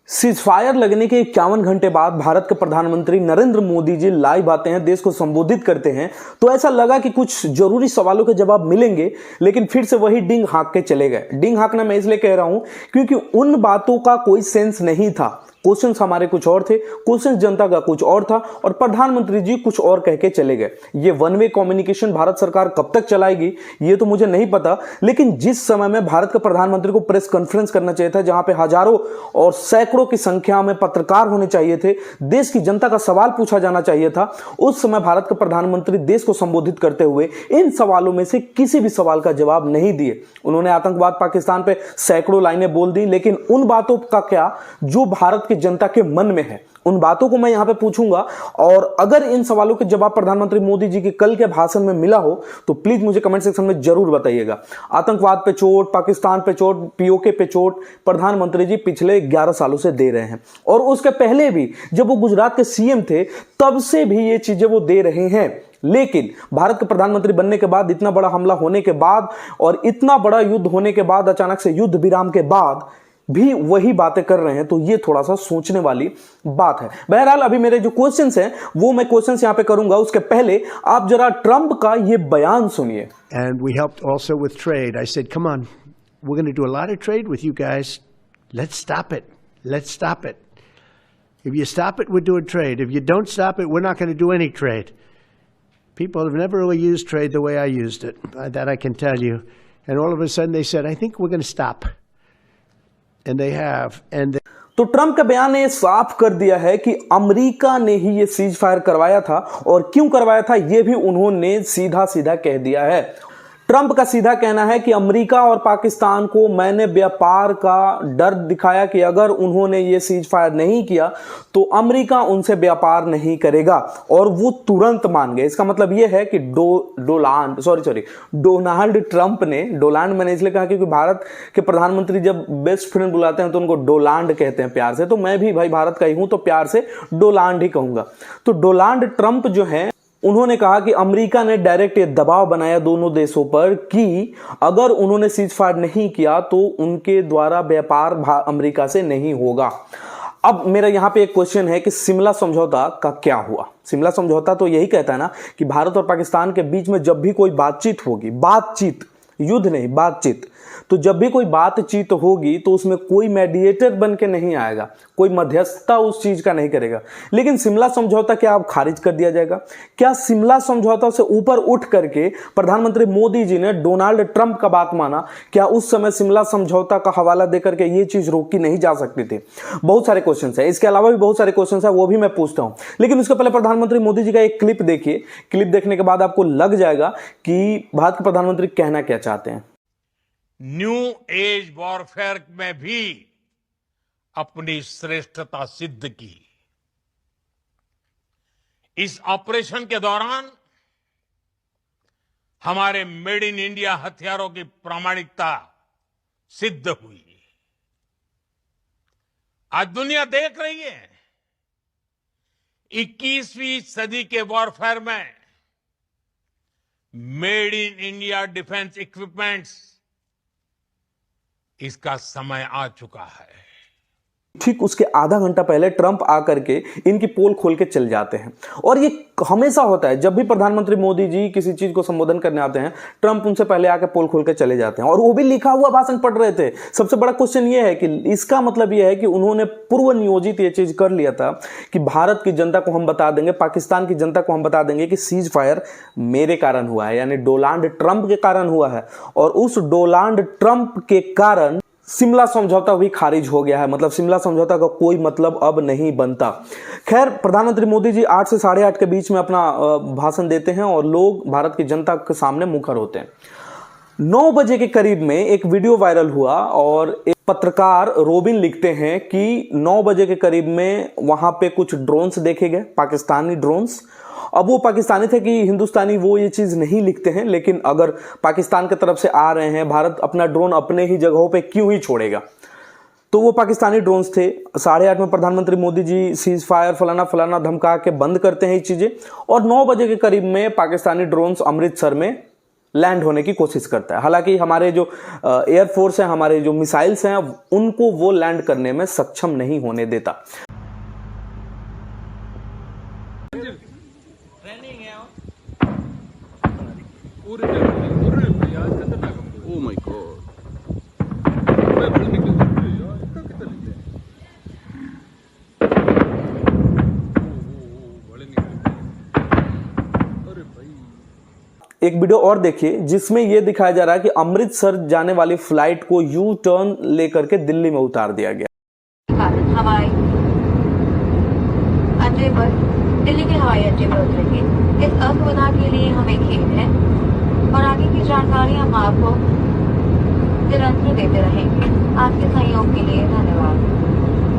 Ceasefire लगने के 51 घंटे बाद भारत के प्रधानमंत्री नरेंद्र मोदी जी लाइव आते हैं, देश को संबोधित करते हैं, तो ऐसा लगा कि कुछ जरूरी सवालों के जवाब मिलेंगे, लेकिन फिर से वही डिंग हाँक के चले गए। डिंग हाँकना मैं इसलिए कह रहा हूं क्योंकि उन बातों का कोई सेंस नहीं था। क्वेश्चंस हमारे कुछ और थे, क्वेश्चंस जनता का कुछ और था और प्रधानमंत्री जी कुछ और कह के चले गए। ये वन वे कम्युनिकेशन भारत सरकार कब तक चलाएगी ये तो मुझे नहीं पता, लेकिन जिस समय में भारत के प्रधानमंत्री को प्रेस कॉन्फ्रेंस करना चाहिए था, जहां पे हजारों और सैकड़ों की संख्या में पत्रकार होने चाहिए थे, देश की जनता का सवाल पूछा जाना चाहिए था, उस समय भारत के प्रधानमंत्री देश को संबोधित करते हुए इन सवालों में से किसी भी सवाल का जवाब नहीं दिए। उन्होंने आतंकवाद पाकिस्तान पे सैकड़ों लाइनें बोल दी, लेकिन उन बातों का क्या जो भारत की जनता के मन में है, उन बातों को मैं यहां पे पूछूंगा। और अगर इन सवालों के जवाब प्रधानमंत्री मोदी जी के कल के भाषण में मिला हो तो प्लीज मुझे कमेंट सेक्शन में जरूर बताइएगा। आतंकवाद पे चोट, पाकिस्तान पे चोट, पीओके पे चोट प्रधानमंत्री जी पिछले 11 सालों से दे रहे हैं, और उसके पहले भी जब वो गुजरात के सीएम थे तब से भी ये चीजें वो दे रहे हैं। लेकिन भारत के प्रधानमंत्री बनने के बाद, इतना बड़ा हमला होने के बाद और इतना बड़ा युद्ध होने के बाद, अचानक से युद्ध विराम के बाद भी वही बातें कर रहे हैं, तो ये थोड़ा सा सोचने वाली बात है। बहरहाल अभी मेरे जो क्वेश्चंस हैं वो मैं क्वेश्चंस यहां पे करूंगा, उसके पहले आप जरा ट्रंप का ये बयान सुनिए। And we helped also with trade. I said, come on, we're going to do a lot of trade with you guys. Let's stop it. Let's stop it. If you stop it, we're doing trade. If you don't stop it, we're not going to do any trade. People have never really used trade the way I used it. That I can tell you. And all of a sudden they said, I think we're going to stop. And they have. तो Trump के बयान ने साफ कर दिया है कि America ने ही ये सीज फायर करवाया था, और क्यों करवाया था ये भी उन्होंने सीधा सीधा कह दिया है। ट्रंप का सीधा कहना है कि अमेरिका और पाकिस्तान को मैंने व्यापार का डर दिखाया कि अगर उन्होंने ये सीज फायर नहीं किया तो अमेरिका उनसे व्यापार नहीं करेगा, और वो तुरंत मान गए। इसका मतलब ये है कि डोनाल्ड ट्रंप ने, डोनाल्ड मैंने इसलिए कहा क्योंकि भारत के प्रधानमंत्री जब बेस्ट फ्रेंड बुलाते हैं तो उनको डोनाल्ड कहते हैं प्यार से, तो मैं भी भाई भारत का ही हूं तो प्यार से डोनाल्ड ही कहूंगा। तो डोनाल्ड ट्रंप जो है उन्होंने कहा कि अमेरिका ने डायरेक्ट ये दबाव बनाया दोनों देशों पर कि अगर उन्होंने सीज फायर नहीं किया तो उनके द्वारा व्यापार अमेरिका से नहीं होगा। अब मेरा यहां पे एक क्वेश्चन है कि शिमला समझौता का क्या हुआ। शिमला समझौता तो यही कहता है ना कि भारत और पाकिस्तान के बीच में जब भी कोई बातचीत होगी, बातचीत, युद्ध नहीं, बातचीत, तो जब भी कोई बातचीत होगी तो उसमें कोई मेडिएटर बन के नहीं आएगा, कोई मध्यस्थता उस चीज का नहीं करेगा। लेकिन शिमला समझौता क्या अब खारिज कर दिया जाएगा? क्या शिमला समझौता से ऊपर उठ करके प्रधानमंत्री मोदी जी ने डोनाल्ड ट्रंप का बात माना? क्या उस समय शिमला समझौता का हवाला देकर के ये चीज रोकी नहीं जा सकती थी? बहुत सारे क्वेश्चन है, इसके अलावा भी बहुत सारे क्वेश्चन है, वो भी मैं पूछता हूं। लेकिन उसके पहले प्रधानमंत्री मोदी जी का एक क्लिप देखिए। क्लिप देखने के बाद आपको लग जाएगा कि भारत के प्रधानमंत्री कहना क्या चाहते हैं। न्यू एज वॉरफेयर में भी अपनी श्रेष्ठता सिद्ध की। इस ऑपरेशन के दौरान हमारे मेड इन इंडिया हथियारों की प्रामाणिकता सिद्ध हुई। आज दुनिया देख रही है 21वीं सदी के वॉरफेयर में made in India defence equipments, इसका समय आ चुका है। ठीक उसके आधा घंटा पहले ट्रंप आकर के इनकी पोल खोल के चल जाते हैं, और ये हमेशा होता है जब भी प्रधानमंत्री मोदी जी किसी चीज को संबोधन करने आते हैं, ट्रंप उनसे पहले आके पोल खोल के चले जाते हैं, और वो भी लिखा हुआ भाषण पढ़ रहे थे। सबसे बड़ा क्वेश्चन ये है कि इसका मतलब ये है कि उन्होंने पूर्व नियोजित ये चीज कर लिया था कि भारत की जनता को हम बता देंगे, पाकिस्तान की जनता को हम बता देंगे कि सीज फायर मेरे कारण हुआ है, यानी डोनाल्ड ट्रंप के कारण हुआ है, और उस डोनाल्ड ट्रंप के कारण शिमला समझौता भी खारिज हो गया है। मतलब शिमला समझौता का कोई मतलब अब नहीं बनता। खैर, प्रधानमंत्री मोदी जी 8 से 8:30 के बीच में अपना भाषण देते हैं और लोग भारत की जनता के सामने मुखर होते हैं। 9 बजे के करीब में एक वीडियो वायरल हुआ और एक पत्रकार रोबिन लिखते हैं कि 9 बजे के करीब में वहां पे कुछ ड्रोन्स देखे गए, पाकिस्तानी ड्रोन्स। अब वो पाकिस्तानी थे कि हिंदुस्तानी, वो ये चीज नहीं लिखते हैं, लेकिन अगर पाकिस्तान की तरफ से आ रहे हैं, भारत अपना ड्रोन अपने ही जगहों पे क्यों ही छोड़ेगा, तो वो पाकिस्तानी ड्रोन्स थे। 8:30 में प्रधानमंत्री मोदी जी सीज फायर फलाना फलाना धमका के बंद करते हैं ये चीजें, और 9 बजे के करीब में पाकिस्तानी ड्रोन्स अमृतसर में लैंड होने की कोशिश करता है। हालांकि हमारे जो एयरफोर्स है, हमारे जो मिसाइल्स हैं, उनको वो लैंड करने में सक्षम नहीं होने देता। Oh my God. एक वीडियो और देखिए जिसमें यह दिखाया जा रहा है कि अमृतसर जाने वाली फ्लाइट को यू टर्न लेकर के दिल्ली में उतार दिया गया। हवाई अड्डे पर दिल्ली के हवाई अड्डे पर उतरेंगे। इस असुविधा के लिए हमें खेद है और आगे की जानकारी हम आपको निरंतर देते रहेंगे। आपके सहयोग के लिए धन्यवाद।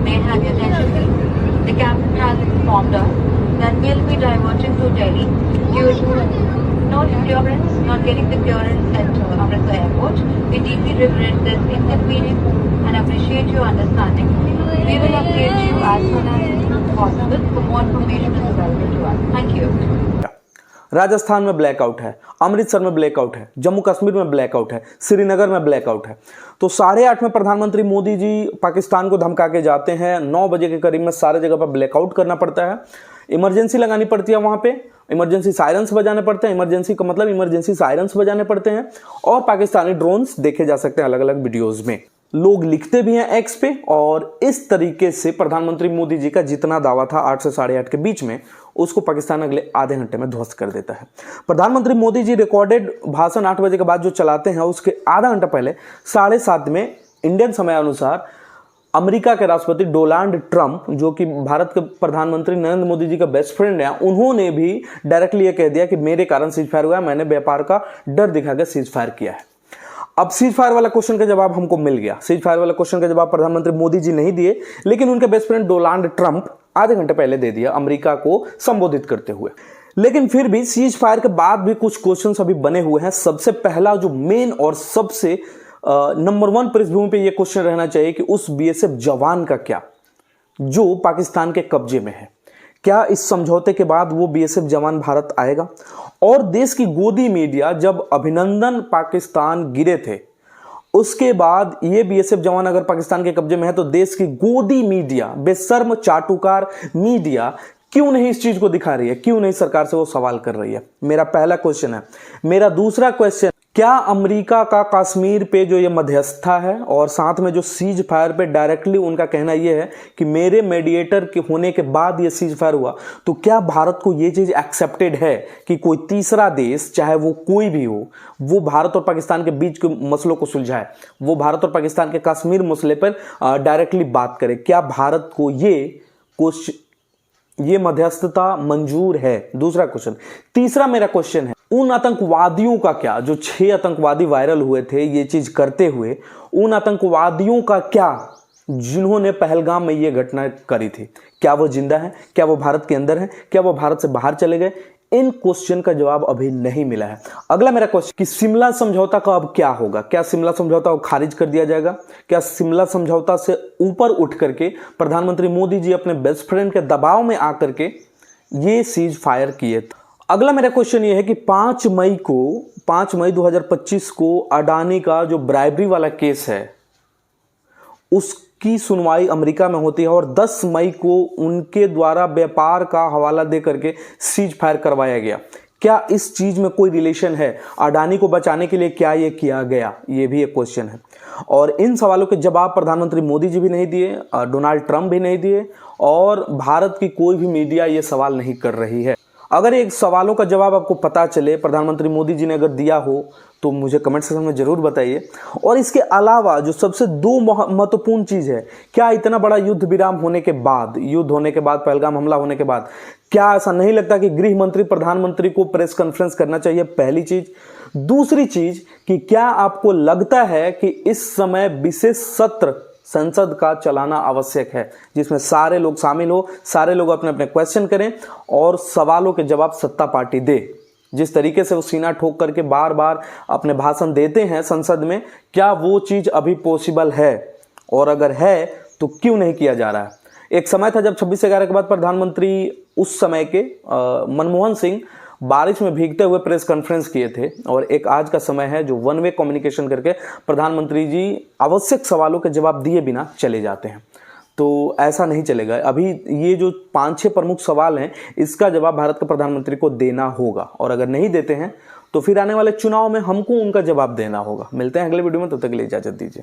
May I have your attention please? The captain has informed us that we'll be diverting to Delhi due to not clearance, not getting the clearance at Amritsar Airport. We deeply regret this inconvenience and appreciate your understanding. We will update you as soon as possible. For more information is available to us. Thank you. Rajasthan में blackout है, अमृतसर में blackout है, जम्मू कश्मीर में blackout है, श्रीनगर में blackout है। तो 8:30 में प्रधानमंत्री मोदी जी पाकिस्तान को धमका के जाते हैं। 9 बजे के करीब में सारे जगह पर ब्लैकआउट करना पड़ता है, इमरजेंसी लगानी पड़ती है, वहां पे इमरजेंसी सायरन्स बजाने पड़ते हैं। इमरजेंसी का मतलब इमरजेंसी सायरन्स बजाने पड़ते हैं और पाकिस्तानी ड्रोन्स देखे जा सकते हैं अलग अलग वीडियोज में। लोग लिखते भी हैं एक्स पे, और इस तरीके से प्रधानमंत्री मोदी जी का जितना दावा था 8 से 8:30 के बीच में, उसको पाकिस्तान अगले आधे घंटे में ध्वस्त कर देता है। प्रधानमंत्री मोदी जी रिकॉर्डेड भाषण 8 बजे के बाद जो चलाते हैं, उसके आधा घंटा पहले 7:30 में इंडियन समय अनुसार अमेरिका के राष्ट्रपति डोनाल्ड ट्रंप, जो कि भारत के प्रधानमंत्री नरेंद्र मोदी जी का बेस्ट फ्रेंड है, उन्होंने भी डायरेक्टली ये कह दिया कि मेरे कारण सीज फायर हुआ है, मैंने व्यापार का डर दिखाकर सीज फायर किया है। अब सीज फायर वाला क्वेश्चन का जवाब हमको मिल गया। सीज फायर वाला क्वेश्चन का जवाब प्रधानमंत्री मोदी जी नहीं दिए, लेकिन उनके बेस्ट फ्रेंड डोनाल्ड ट्रंप आधे घंटे पहले दे दिया अमेरिका को संबोधित करते हुए। लेकिन फिर भी सीज फायर के बाद भी कुछ क्वेश्चंस अभी बने हुए हैं। सबसे पहला जो मेन और सबसे नंबर 1 पृष्ठभूमि पे यह क्वेश्चन रहना चाहिए कि उस बीएसएफ जवान का क्या, जो पाकिस्तान के कब्जे में है, क्या इस समझौते के बाद वो बीएसएफ जवान भारत आएगा? और देश की गोदी मीडिया जब अभिनंदन पाकिस्तान गिरे थे, उसके बाद ये बीएसएफ जवान अगर पाकिस्तान के कब्जे में है, तो देश की गोदी मीडिया, बेशर्म चाटुकार मीडिया क्यों नहीं इस चीज को दिखा रही है? क्यों नहीं सरकार से वो सवाल कर रही है? मेरा पहला क्वेश्चन है। मेरा दूसरा क्वेश्चन, क्या अमेरिका का कश्मीर पे जो ये मध्यस्थता है और साथ में जो सीज फायर पे डायरेक्टली उनका कहना यह है कि मेरे मेडिएटर के होने के बाद ये सीज फायर हुआ, तो क्या भारत को ये चीज एक्सेप्टेड है कि कोई तीसरा देश, चाहे वो कोई भी हो, वो भारत और पाकिस्तान के बीच के मसलों को सुलझाए, वो भारत और पाकिस्तान के कश्मीर मसले पर डायरेक्टली बात करे? क्या भारत को ये मध्यस्थता मंजूर है? दूसरा क्वेश्चन। तीसरा मेरा क्वेश्चन है, उन आतंकवादियों का क्या, जो 6 आतंकवादी वायरल हुए थे ये चीज करते हुए, उन आतंकवादियों का क्या जिन्होंने पहलगाम में ये घटना करी थी? क्या वो जिंदा है? क्या वो भारत के अंदर है? क्या वो भारत से बाहर चले गए? इन क्वेश्चन का जवाब अभी नहीं मिला है। अगला मेरा क्वेश्चन कि शिमला समझौता का अब क्या होगा? क्या शिमला समझौता को खारिज कर दिया जाएगा? क्या शिमला समझौता से ऊपर उठ करके प्रधानमंत्री मोदी जी अपने बेस्ट फ्रेंड के दबाव में आकर के ये सीज फायर किए? अगला मेरा क्वेश्चन ये है कि 5 मई 2025 को अडानी का जो ब्राइबरी वाला केस है, उसकी सुनवाई अमेरिका में होती है और 10 मई को उनके द्वारा व्यापार का हवाला दे करके सीज फायर करवाया गया। क्या इस चीज में कोई रिलेशन है? अडानी को बचाने के लिए क्या ये किया गया? ये भी एक क्वेश्चन है। और इन सवालों के जवाब प्रधानमंत्री मोदी जी भी नहीं दिए, डोनाल्ड ट्रंप भी नहीं दिए, और भारत की कोई भी मीडिया ये सवाल नहीं कर रही है। अगर एक सवालों का जवाब आपको पता चले, प्रधानमंत्री मोदी जी ने अगर दिया हो, तो मुझे कमेंट सेक्शन में जरूर बताइए। और इसके अलावा जो सबसे 2 महत्वपूर्ण चीज है, क्या इतना बड़ा युद्ध विराम होने के बाद, पहलगाम हमला होने के बाद, क्या ऐसा नहीं लगता कि गृह मंत्री प्रधानमंत्री को प्रेस कॉन्फ्रेंस करना चाहिए? पहली चीज। दूसरी चीज कि क्या आपको लगता है कि इस समय विशेष सत्र संसद का चलाना आवश्यक है, जिसमें सारे लोग शामिल हो, सारे लोग अपने अपने क्वेश्चन करें और सवालों के जवाब सत्ता पार्टी दे? जिस तरीके से वो सीना ठोक करके बार बार अपने भाषण देते हैं संसद में, क्या वो चीज अभी पॉसिबल है? और अगर है तो क्यों नहीं किया जा रहा है? एक समय था जब 26/11 के बाद प्रधानमंत्री उस समय के मनमोहन सिंह बारिश में भीगते हुए प्रेस कॉन्फ्रेंस किए थे, और एक आज का समय है जो वन वे कम्युनिकेशन करके प्रधानमंत्री जी आवश्यक सवालों के जवाब दिए बिना चले जाते हैं। तो ऐसा नहीं चलेगा। अभी ये जो 5-6 प्रमुख सवाल हैं, इसका जवाब भारत के प्रधानमंत्री को देना होगा, और अगर नहीं देते हैं तो फिर आने वाले चुनाव में हमको उनका जवाब देना होगा। मिलते हैं अगले वीडियो में, तब तक के लिए इजाजत दीजिए।